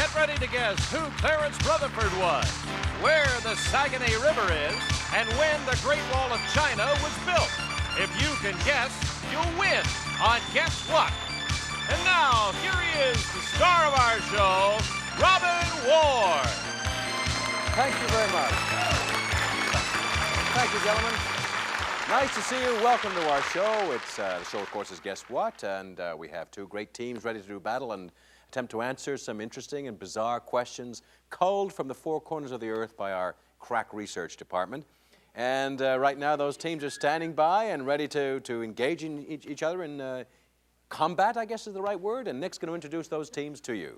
Get ready to guess who Clarence Rutherford was, where the Saguenay River is, and when the Great Wall of China was built. If you can guess, you'll win on Guess What? And now, here he is, the star of our show, Robin Ward. Thank you very much. Thank you, gentlemen. Nice to see you. Welcome to our show. It's the show, of course, is Guess What? And we have two great teams ready to do battle and attempt to answer some interesting and bizarre questions culled from the four corners of the earth by our crack research department. And right now, those teams are standing by and ready to engage in each other in combat, I guess is the right word. And Nick's going to introduce those teams to you.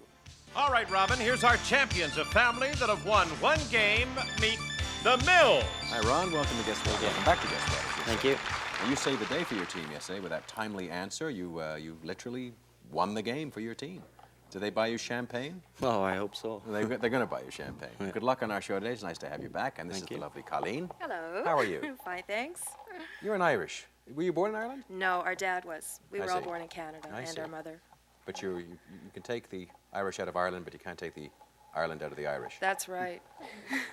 All right, Robin, here's our champions, a family that have won one game. Meet the Mills. Hi, Ron. Welcome to Guess What? Welcome back to Guess What. Thank you. Well, you saved the day for your team yesterday with that timely answer. You literally won the game for your team. Did they buy you champagne? Oh, I hope so. They're going to buy you champagne. Yeah. Good luck on our show today. It's nice to have you back. And this Thank is you. the lovely Colleen. Hello. How are you? Fine, thanks. You're an Irish. Were you born in Ireland? No, our dad was. We I were all see. born in Canada, I and see. our mother. But you can take the Irish out of Ireland, but you can't take the Ireland out of the Irish. That's right.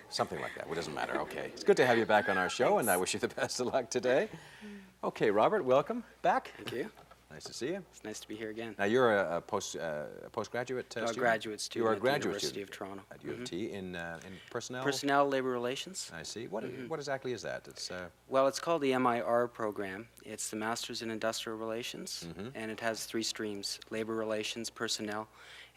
Something like that. Well, it doesn't matter. Okay. It's good to have you back on our show, and I wish you the best of luck today. Okay, Robert, welcome back. Thank you. Nice to see you. It's nice to be here again. Now, you're a postgraduate student? Graduate student You are a at the graduate University student of Toronto. at U of T in personnel? Personnel Labor Relations. I see. What exactly is that? It's Well, it's called the MIR program. It's the Masters in Industrial Relations, and it has three streams: labor relations, personnel,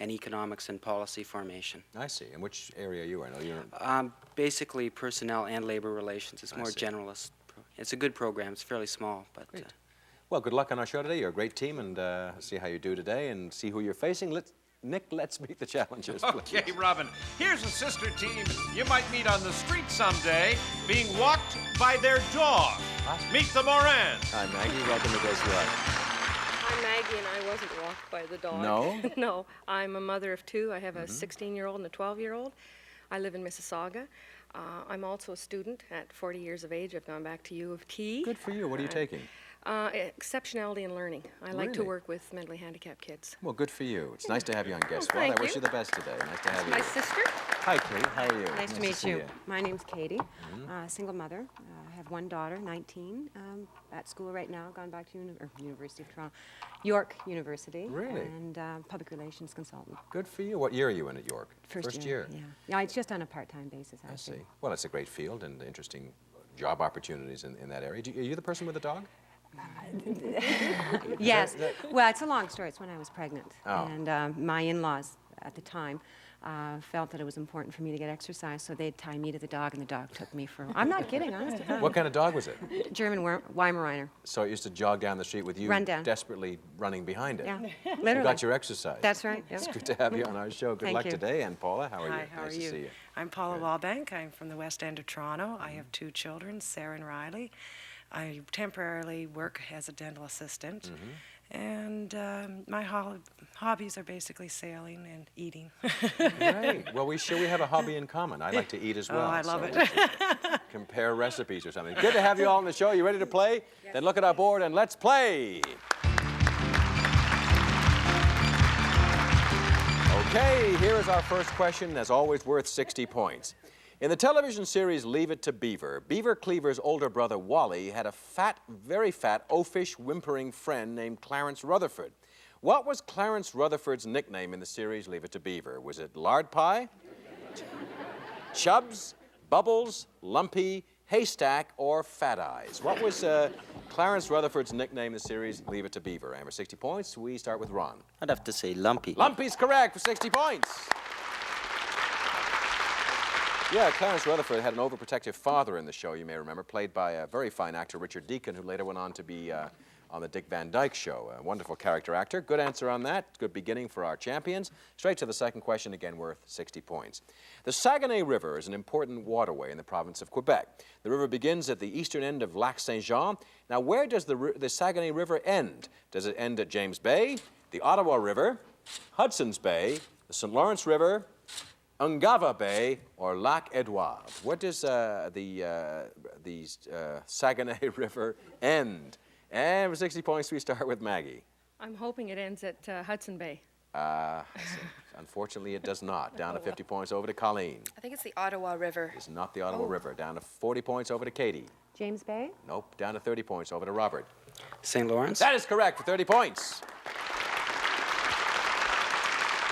and economics and policy formation. I see. And which area are you in? Oh, you're Basically, personnel and labor relations. It's I more see. generalist. It's a good program. It's fairly small, but Great. Well, good luck on our show today. You're a great team, and see how you do today and see who you're facing. Nick, let's meet the challengers, please. Okay, Robin, here's a sister team you might meet on the street someday, being walked by their dog. Meet the Morans. Hi, Maggie. Welcome to Guess What? I'm Maggie, and I wasn't walked by the dog. No? No, I'm a mother of two. I have a 16-year-old and a 12-year-old. I live in Mississauga. I'm also a student. At 40 years of age, I've gone back to U of T. Good for you. What are you taking? Exceptionality in learning. I like to Really? work with mentally handicapped kids. Well, good for you. It's nice to have you on Guess What. thank I wish you. you the best today. Nice to have you. My sister. Hi, Kate. How are you? Nice to meet see you. My name's Katie, single mother. I have one daughter, 19, at school right now, gone back to University of Toronto, York University. Really? And public relations consultant. Good for you. What year are you in at York? First year. Yeah. Yeah, it's just on a part-time basis, I actually. see. Well, it's a great field and interesting job opportunities in that area. Are you the person with the dog? Yes. Well, it's a long story. It's when I was pregnant. Oh. And my in-laws at the time felt that it was important for me to get exercise, so they'd tie me to the dog, and the dog took me for... I'm not kidding, honest to God. What kind of dog was it? German Weimaraner. So it used to jog down the street with you Run down. desperately running behind it. Yeah, You literally. got your exercise. That's right. It's Yep. good to have you on our show. Good Thank luck you. today. And Paula, how are you? Hi, how nice are to you? see you. I'm Paula Good. Wallbank. I'm from the West End of Toronto. I have two children, Sarah and Riley. I temporarily work as a dental assistant. And my hobbies are basically sailing and eating. Great. Well, we have a hobby in common. I like to eat as well. Oh, I love so it. we should compare recipes or something. Good to have you all on the show. You ready to play? Yes. Then look at our board and let's play. Okay, here is our first question, as always worth 60 points. In the television series Leave It to Beaver, Beaver Cleaver's older brother Wally had a fat, very fat, oafish, whimpering friend named Clarence Rutherford. What was Clarence Rutherford's nickname in the series Leave It to Beaver? Was it Lard Pie, Chubs, Bubbles, Lumpy, Haystack, or Fat Eyes? What was Clarence Rutherford's nickname in the series Leave It to Beaver? And for 60 points, we start with Ron. I'd have to say lumpy. Lumpy's correct for 60 points. Yeah, Clarence Rutherford had an overprotective father in the show, you may remember, played by a very fine actor, Richard Deacon, who later went on to be on the Dick Van Dyke Show. A wonderful character actor. Good answer on that. Good beginning for our champions. Straight to the second question, again worth 60 points. The Saguenay River is an important waterway in the province of Quebec. The river begins at the eastern end of Lac Saint-Jean. Now, where does the Saguenay River end? Does it end at James Bay, the Ottawa River, Hudson's Bay, the St. Lawrence River, Ungava Bay, or Lac Edouard? Where does the Saguenay River end? And for 60 points, we start with Maggie. I'm hoping it ends at Hudson Bay. Let's see. Unfortunately, it does not. Down to 50 points over to Colleen. I think it's the Ottawa River. It's not the Ottawa River. Down to 40 points over to Katie. James Bay? Nope. Down to 30 points over to Robert. St. Lawrence? That is correct for 30 points.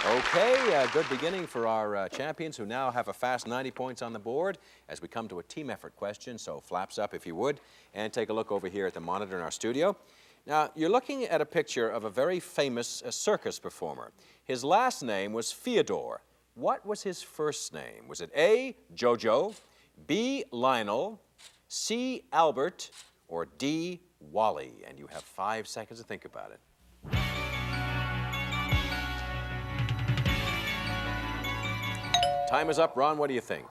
Okay, good beginning for our champions who now have a fast 90 points on the board as we come to a team effort question, so flaps up if you would, and take a look over here at the monitor in our studio. Now, you're looking at a picture of a very famous circus performer. His last name was Fyodor. What was his first name? Was it A, Jojo, B, Lionel, C, Albert, or D, Wally? And you have 5 seconds to think about it. Time is up. Ron, what do you think?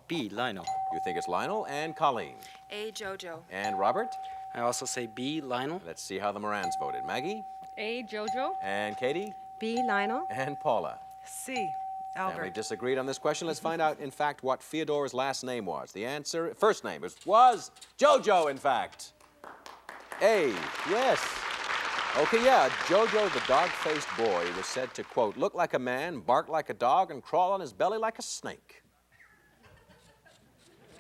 B, Lionel. You think it's Lionel and Colleen. A. Jojo. And Robert? I also say B, Lionel. Let's see how the Morans voted. Maggie? A, Jojo. And Katie? B, Lionel. And Paula? C, And we Albert. disagreed on this question. Let's find out, in fact, what Fyodor's last name was. The answer, first name, was Jojo, in fact. A, yes. Okay, yeah, Jojo, the dog-faced boy, was said to, quote, look like a man, bark like a dog, and crawl on his belly like a snake.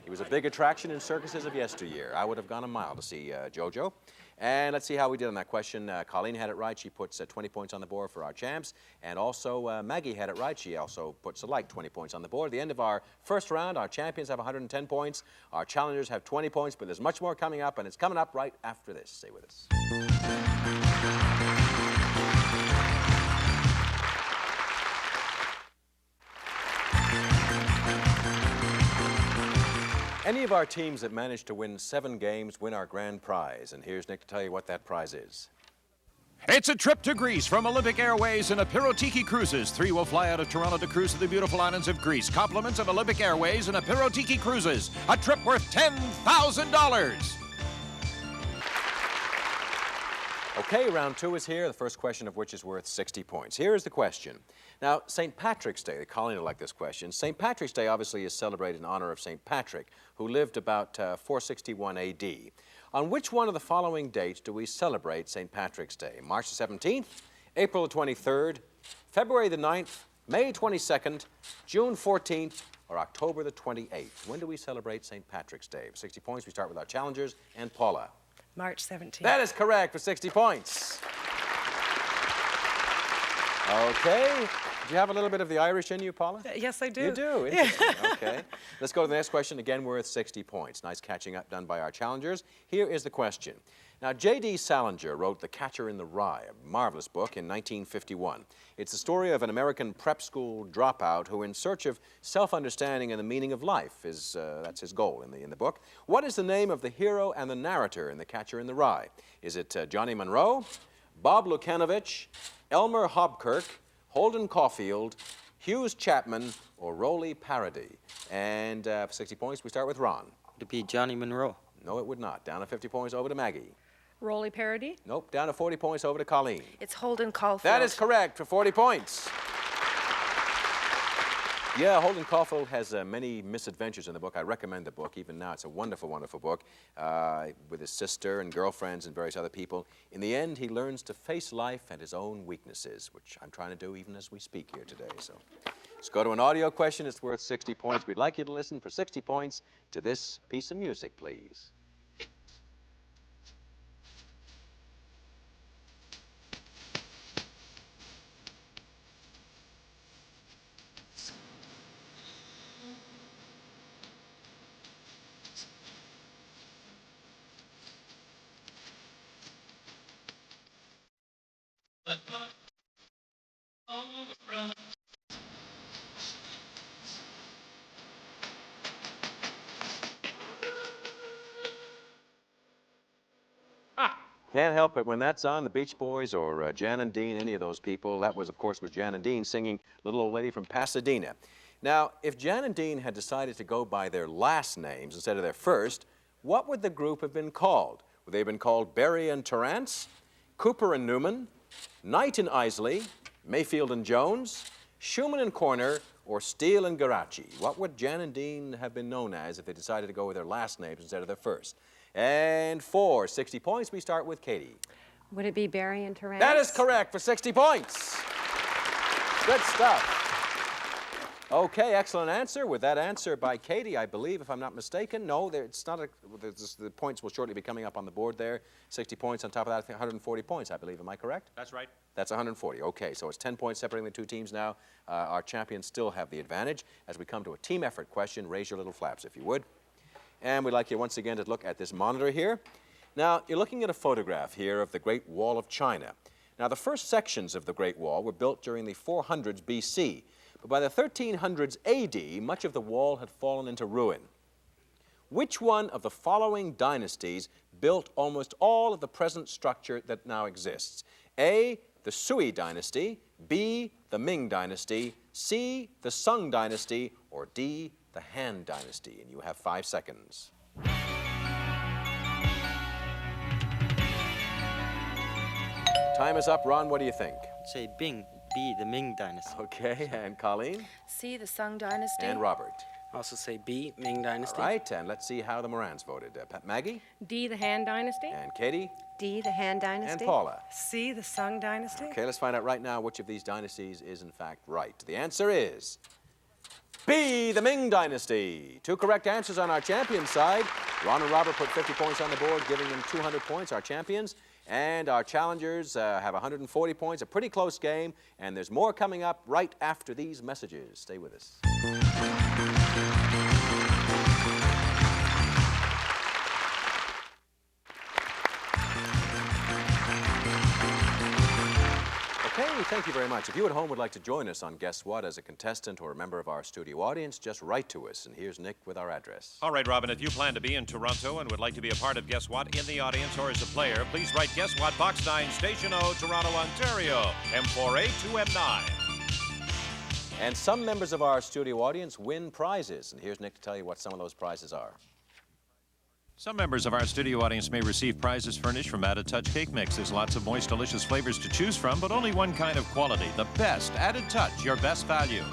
He was a big attraction in circuses of yesteryear. I would have gone a mile to see Jojo. And let's see how we did on that question. Colleen had it right. She puts 20 points on the board for our champs. And also Maggie had it right. She also puts a like 20 points on the board. At the end of our first round, our champions have 110 points. Our challengers have 20 points, but there's much more coming up, and it's coming up right after this. Stay with us. Any of our teams that manage to win 7 games win our grand prize. And here's Nick to tell you what that prize is. It's a trip to Greece from Olympic Airways and Apirotiki Cruises. 3 will fly out of Toronto to cruise to the beautiful islands of Greece. Compliments of Olympic Airways and Apirotiki Cruises. A trip worth $10,000. Okay, round 2 is here, the first question of which is worth 60 points. Here is the question. Now, St. Patrick's Day, Colleen will like this question. St. Patrick's Day obviously is celebrated in honor of St. Patrick, who lived about 461 A.D. On which one of the following dates do we celebrate St. Patrick's Day? March the 17th, April the 23rd, February the 9th, May 22nd, June 14th, or October the 28th? When do we celebrate St. Patrick's Day? For 60 points, we start with our challengers and Paula. March 17th. That is correct for 60 points. Okay. Do you have a little bit of the Irish in you, Paula? Yes, I do. You do? Interesting. Okay. Let's go to the next question, again worth 60 points. Nice catching up done by our challengers. Here is the question. Now, J.D. Salinger wrote The Catcher in the Rye, a marvelous book, in 1951. It's the story of an American prep school dropout who, in search of self-understanding and the meaning of life, that's his goal in the book. What is the name of the hero and the narrator in The Catcher in the Rye? Is it Johnny Monroe, Bob Lukanovich, Elmer Hobkirk, Holden Caulfield, Hughes Chapman, or Rolly Parody? And for 60 points, we start with Ron. Would it be Johnny Monroe? No, it would not. Down to 50 points, over to Maggie. Rolly Parody. Nope, down to 40 points, over to Colleen. It's Holden Caulfield. That is correct for 40 points. Yeah, Holden Caulfield has many misadventures in the book. I recommend the book. Even now, it's a wonderful, wonderful book with his sister and girlfriends and various other people. In the end, he learns to face life and his own weaknesses, which I'm trying to do even as we speak here today. So let's go to an audio question. It's worth 60 points. We'd like you to listen for 60 points to this piece of music, please. Can't help it when that's on, the Beach Boys or Jan and Dean, any of those people. That was, of course, was Jan and Dean singing Little Old Lady from Pasadena. Now, if Jan and Dean had decided to go by their last names instead of their first, what would the group have been called? Would they have been called Berry and Torrance, Cooper and Newman, Knight and Isley, Mayfield and Jones, Schumann and Corner, or Steele and Garachi? What would Jan and Dean have been known as if they decided to go with their last names instead of their first? And for 60 points, we start with Katie. Would it be Barry and Terrence? That is correct for 60 points. Good stuff. Okay, excellent answer. With that answer by Katie, I believe, if I'm not mistaken, no, it's not the points will shortly be coming up on the board there. 60 points on top of that, I think 140 points, I believe. Am I correct? That's right. That's 140. Okay, so it's 10 points separating the two teams now. Our champions still have the advantage. As we come to a team effort question, raise your little flaps if you would. And we'd like you once again to look at this monitor here. Now, you're looking at a photograph here of the Great Wall of China. Now, the first sections of the Great Wall were built during the 400s BC. But by the 1300s AD, much of the wall had fallen into ruin. Which one of the following dynasties built almost all of the present structure that now exists? A, the Sui dynasty, B, the Ming dynasty, C, the Sung dynasty, or D, the Han dynasty? And you have 5 seconds. Time is up. Ron, what do you think? Say Bing, B, the Ming dynasty. Okay, and Colleen? C, the Sung Dynasty. And Robert. Also say B, Ming Dynasty. All right, and let's see how the Morans voted. Maggie? D, the Han Dynasty. And Katie? D, the Han Dynasty. And Paula? C, the Sung Dynasty. Okay, let's find out right now which of these dynasties is in fact right. The answer is B, the Ming Dynasty. 2 correct answers on our champions side. Ron and Robert put 50 points on the board, giving them 200 points, our champions. And our challengers have 140 points, a pretty close game. And there's more coming up right after these messages. Stay with us. Okay, thank you very much. If you at home would like to join us on Guess What as a contestant or a member of our studio audience, just write to us. And here's Nick with our address. All right, Robin, if you plan to be in Toronto and would like to be a part of Guess What in the audience or as a player, please write Guess What, Box 9, Station O, Toronto, Ontario, M4A2M9. And some members of our studio audience win prizes. And here's Nick to tell you what some of those prizes are. Some members of our studio audience may receive prizes furnished from Added Touch Cake Mix. There's lots of moist, delicious flavors to choose from, but only one kind of quality. The best Added Touch, your best value.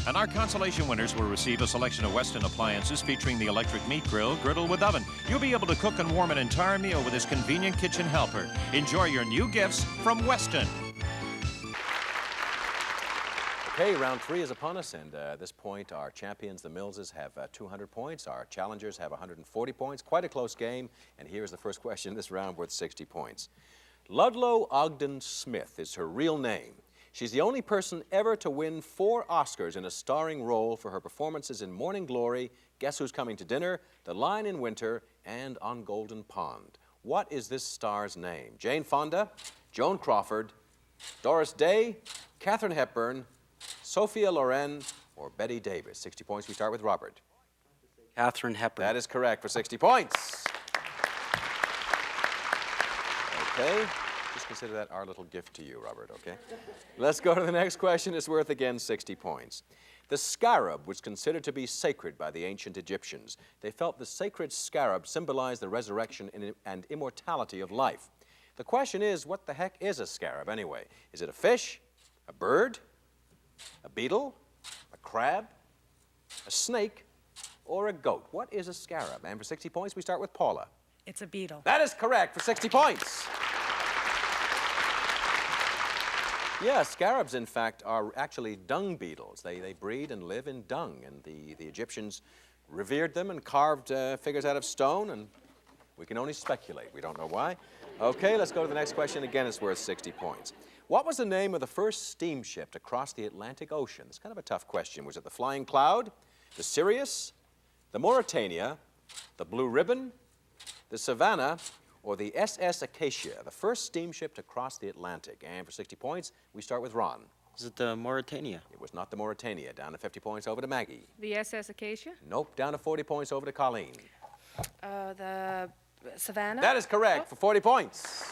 And our consolation winners will receive a selection of Weston appliances featuring the electric meat grill, griddle with oven. You'll be able to cook and warm an entire meal with this convenient kitchen helper. Enjoy your new gifts from Weston. Okay, round 3 is upon us, and at this point, our champions, the Millses, have 200 points. Our challengers have 140 points. Quite a close game, and here's the first question this round worth 60 points. Ludlow Ogden Smith is her real name. She's the only person ever to win 4 Oscars in a starring role for her performances in Morning Glory, Guess Who's Coming to Dinner, The Lion in Winter, and On Golden Pond. What is this star's name? Jane Fonda, Joan Crawford, Doris Day, Katharine Hepburn, Sophia Loren, or Betty Davis? 60 points. We start with Robert. Katharine Hepburn. That is correct for 60 points. Okay. Just consider that our little gift to you, Robert, okay? Let's go to the next question. It's worth, again, 60 points. The scarab was considered to be sacred by the ancient Egyptians. They felt the sacred scarab symbolized the resurrection and immortality of life. The question is, what the heck is a scarab anyway? Is it a fish, a bird, a beetle, a crab, a snake, or a goat? What is a scarab? And for 60 points, we start with Paula. It's a beetle. That is correct for 60 points. Yeah, scarabs, in fact, are actually dung beetles. They breed and live in dung, and the Egyptians revered them and carved figures out of stone, and we can only speculate. We don't know why. Okay, let's go to the next question. Again, it's worth 60 points. What was the name of the first steamship to cross the Atlantic Ocean? It's kind of a tough question. Was it the Flying Cloud, the Sirius, the Mauretania, the Blue Ribbon, the Savannah, or the SS Acacia, the first steamship to cross the Atlantic? And for 60 points, we start with Ron. Is it the Mauretania? It was not the Mauretania. Down to 50 points, over to Maggie. The SS Acacia. Nope, down to 40 points, over to Colleen. The Savannah. That is correct for 40 points.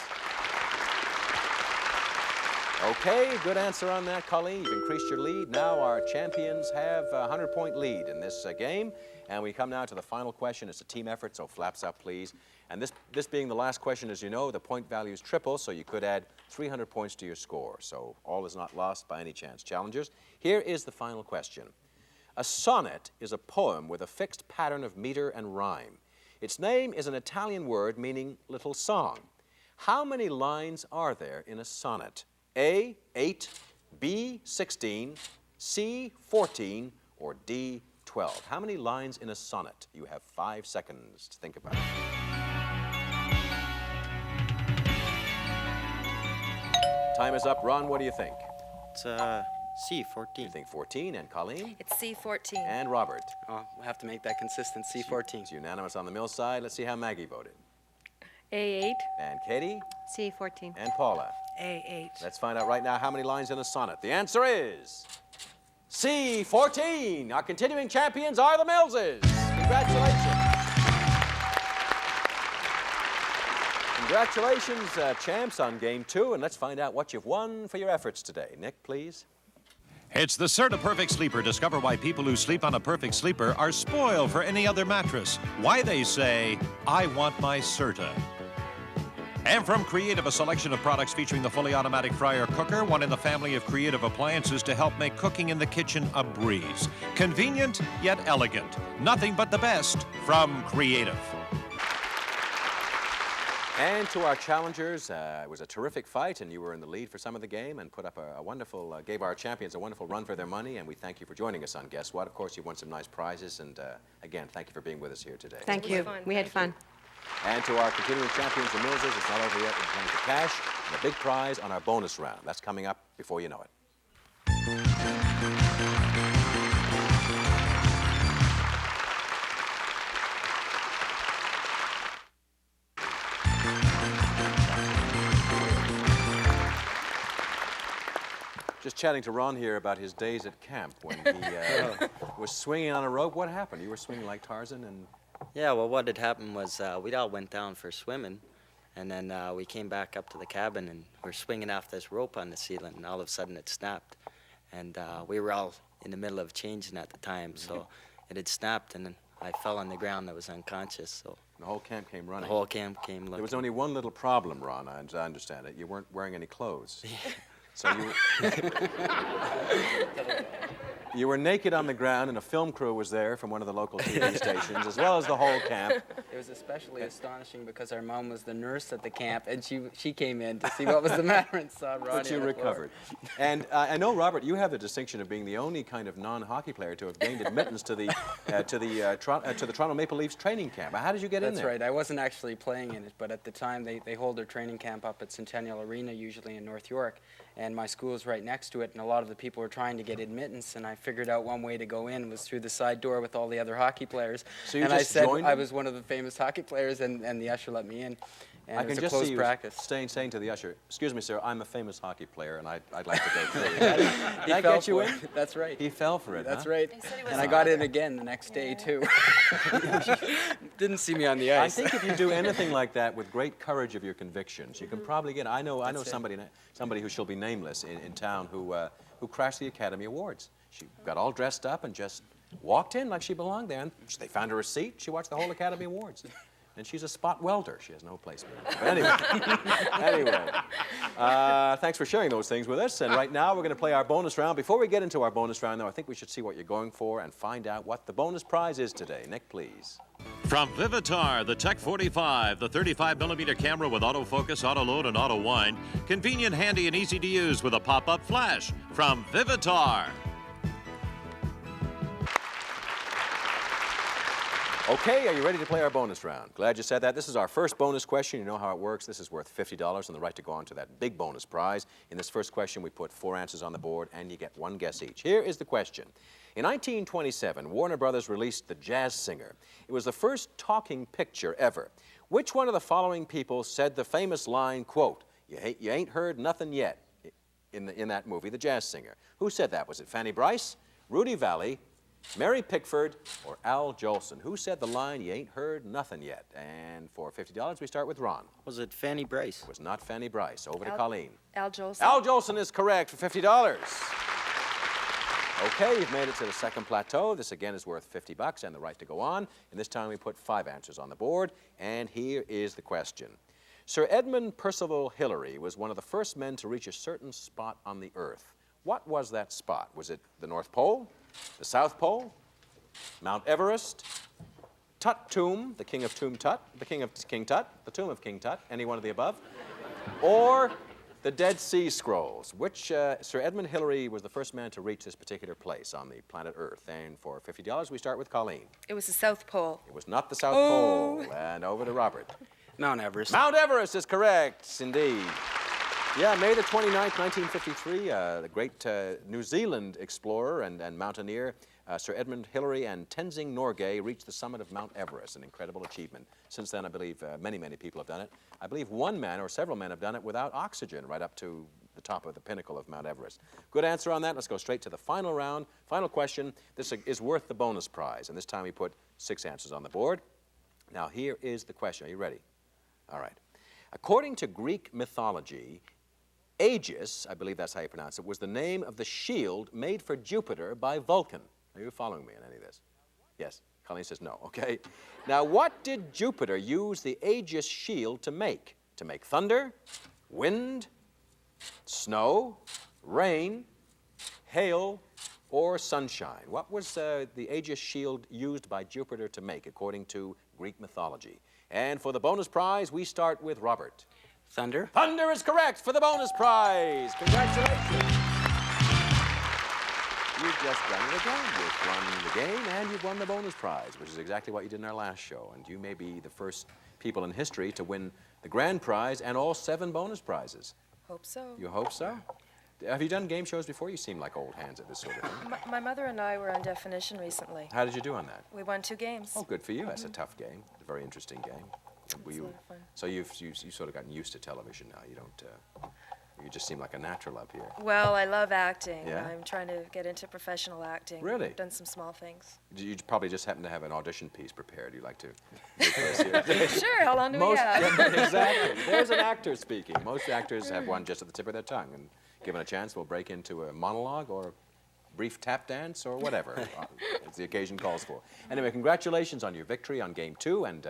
Okay, good answer on that, Colleen. You've increased your lead. Now our champions have a 100-point lead in this game. And we come now to the final question. It's a team effort, so flaps up, please. And this being the last question, as you know, the point value is triple, so you could add 300 points to your score. So all is not lost by any chance. Challengers, here is the final question. A sonnet is a poem with a fixed pattern of meter and rhyme. Its name is an Italian word meaning little song. How many lines are there in a sonnet? A, 8, B, 16, C, 14, or D, 12? How many lines in a sonnet? You have 5 seconds to think about it. Time is up. Ron, what do you think? It's C, 14. You think 14, and Colleen? It's C14. And Robert? Oh, we'll have to make that consistent. C14. It's unanimous on the Mill side. Let's see how Maggie voted. A8. And Katie? C14. And Paula? A8. Let's find out right now how many lines in a sonnet. The answer is C14. Our continuing champions are the Millses. Congratulations. Congratulations, champs, on game 2. And let's find out what you've won for your efforts today. Nick, please. It's the Serta Perfect Sleeper. Discover why people who sleep on a perfect sleeper are spoiled for any other mattress. Why they say, I want my Serta. And from Creative, a selection of products featuring the fully automatic fryer cooker, one in the family of creative appliances to help make cooking in the kitchen a breeze. Convenient, yet elegant. Nothing but the best from Creative. And to our challengers, it was a terrific fight, and you were in the lead for some of the game and put up a wonderful, gave our champions a wonderful run for their money, and we thank you for joining us on Guess What. Of course, you won some nice prizes, and again, thank you for being with us here today. Thank was you. fun. We had Thank fun. And to our continuing champions, the Millses, it's not over yet. We're playing for cash and a big prize on our bonus round. That's coming up before you know it. Just chatting to Ron here about his days at camp when he was swinging on a rope. What happened? You were swinging like Tarzan and... Yeah, well, what had happened was we all went down for swimming, and then we came back up to the cabin, and we're swinging off this rope on the ceiling, and all of a sudden it snapped. And we were all in the middle of changing at the time, so it had snapped, and then I fell on the ground. I was unconscious, so The whole camp came running. the whole camp came looking. There was only one little problem, Ron, as I understand it. You weren't wearing any clothes. So you were naked on the ground, and a film crew was there from one of the local TV stations, as well as the whole camp. It was especially astonishing because our mom was the nurse at the camp, and she came in to see what was the matter and saw Ronnie But you on the floor. recovered. And I know, Robert, you have the distinction of being the only kind of non-hockey player to have gained admittance to the Toronto Maple Leafs training camp. How did you get in That's there? right. I wasn't actually playing in it, but at the time they hold their training camp up at Centennial Arena, usually in North York, and my school is right next to it, and a lot of the people were trying to get admittance, and I figured out one way to go in was through the side door with all the other hockey players. So you and just I said joined I them? was one of the famous hockey players, and the usher let me in. And I it can was a just close see you practice. saying to the usher, "Excuse me, sir, I'm a famous hockey player, and I'd like to go through." Did He that fell get you for in? it. That's right. He fell for it, That's huh? right. He said he was And I a got mother. in again the next day, too. Didn't see me on the I ice. think if you do anything like that with great courage of your convictions, you can probably get. I know That's it. somebody who shall be nameless in town who crashed the Academy Awards. She got all dressed up and just walked in like she belonged there, and they found her a seat. She watched the whole Academy Awards. And she's a spot welder. She has no place. But anyway, thanks for sharing those things with us. And right now, we're going to play our bonus round. Before we get into our bonus round, though, I think we should see what you're going for and find out what the bonus prize is today. Nick, please. From Vivitar, the Tech 45, the 35mm camera with autofocus, auto load, and auto wind. Convenient, handy, and easy to use with a pop-up flash. From Vivitar. Okay, are you ready to play our bonus round? Glad you said that. This is our first bonus question. You know how it works. This is worth $50 and the right to go on to that big bonus prize. In this first question, we put 4 answers on the board, and you get 1 guess each. Here is the question. In 1927, Warner Brothers released The Jazz Singer. It was the first talking picture ever. Which one of the following people said the famous line, quote, you ain't heard nothing yet, in that movie, The Jazz Singer? Who said that? Was it Fanny Bryce, Rudy Valley, Mary Pickford, or Al Jolson? Who said the line, you ain't heard nothing yet? And for $50, we start with Ron. Was it Fanny Bryce? It was not Fanny Bryce. Over to Al- Colleen. Al Jolson. Al Jolson is correct for $50. Okay, you've made it to the second plateau. This again is worth $50 and the right to go on. And this time we put 5 answers on the board. And here is the question. Sir Edmund Percival Hillary was one of the first men to reach a certain spot on the Earth. What was that spot? Was it the North Pole, the South Pole, Mount Everest, Tut Tomb, the King of Tomb Tut, the King of King Tut, the Tomb of King Tut, any one of the above, or The Dead Sea Scrolls. Which Sir Edmund Hillary was the first man to reach this particular place on the planet Earth? And for $50, we start with Colleen. It was the South Pole. It was not the South Pole. And over to Robert. Mount Everest. Mount Everest is correct, indeed. Yeah, May the 29th, 1953, the great New Zealand explorer and mountaineer, Sir Edmund Hillary and Tenzing Norgay reached the summit of Mount Everest, an incredible achievement. Since then, I believe many, many people have done it. I believe one man or several men have done it without oxygen right up to the top of the pinnacle of Mount Everest. Good answer on that. Let's go straight to the final round. Final question. This is worth the bonus prize, and this time we put 6 answers on the board. Now, here is the question. Are you ready? All right. According to Greek mythology, Aegis, I believe that's how you pronounce it, was the name of the shield made for Jupiter by Vulcan. Are you following me on any of this? Yes. Colleen says no. Okay. Now, what did Jupiter use the Aegis shield to make? To make thunder, wind, snow, rain, hail, or sunshine? What was the Aegis shield used by Jupiter to make, according to Greek mythology? And for the bonus prize, we start with Robert. Thunder. Thunder is correct for the bonus prize. Congratulations. You've just done it again. You've won the game and you've won the bonus prize, which is exactly what you did in our last show. And you may be the first people in history to win the grand prize and all 7 bonus prizes. Hope so. You hope so? Have you done game shows before? You seem like old hands at this sort of thing. My mother and I were on Definition recently. How did you do on that? We won 2 games. Oh, good for you. That's a tough game. A very interesting game. It's a lot of fun. So you've sort of gotten used to television now. You don't. You just seem like a natural up here. Well, I love acting. Yeah? I'm trying to get into professional acting. Really? I've done some small things. You probably just happen to have an audition piece prepared. You like to make this here. Sure, how long do we have? Exactly. There's an actor speaking. Most actors have one just at the tip of their tongue, and given a chance, will break into a monologue or a brief tap dance or whatever, as the occasion calls for. Anyway, congratulations on your victory on Game 2, and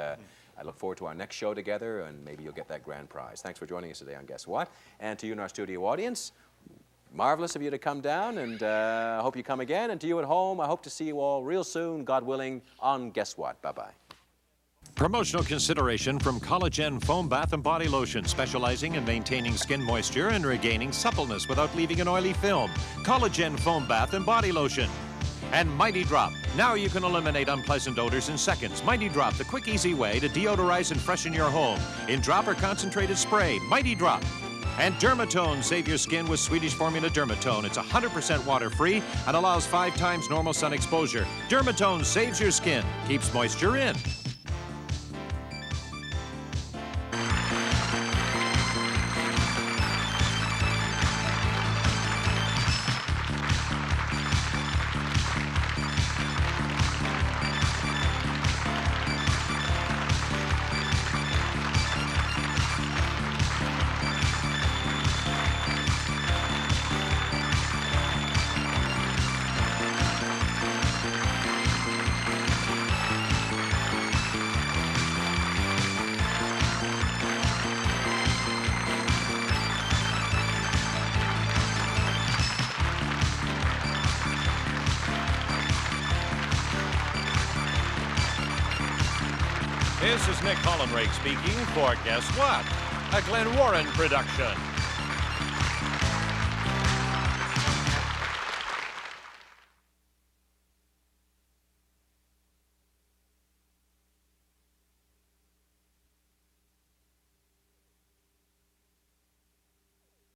I look forward to our next show together, and maybe you'll get that grand prize. Thanks for joining us today on Guess What? And to you in our studio audience, marvelous of you to come down, and I hope you come again. And to you at home, I hope to see you all real soon, God willing, on Guess What? Bye-bye. Promotional consideration from Collagen Foam Bath and Body Lotion, specializing in maintaining skin moisture and regaining suppleness without leaving an oily film. Collagen Foam Bath and Body Lotion. And Mighty Drop. Now you can eliminate unpleasant odors in seconds. Mighty Drop, the quick, easy way to deodorize and freshen your home. In drop or concentrated spray, Mighty Drop. And Dermatone, save your skin with Swedish formula Dermatone. It's 100% water-free and allows 5 times normal sun exposure. Dermatone saves your skin, keeps moisture in. This is Nick Hollenrake speaking for Guess What? A Glen Warren production.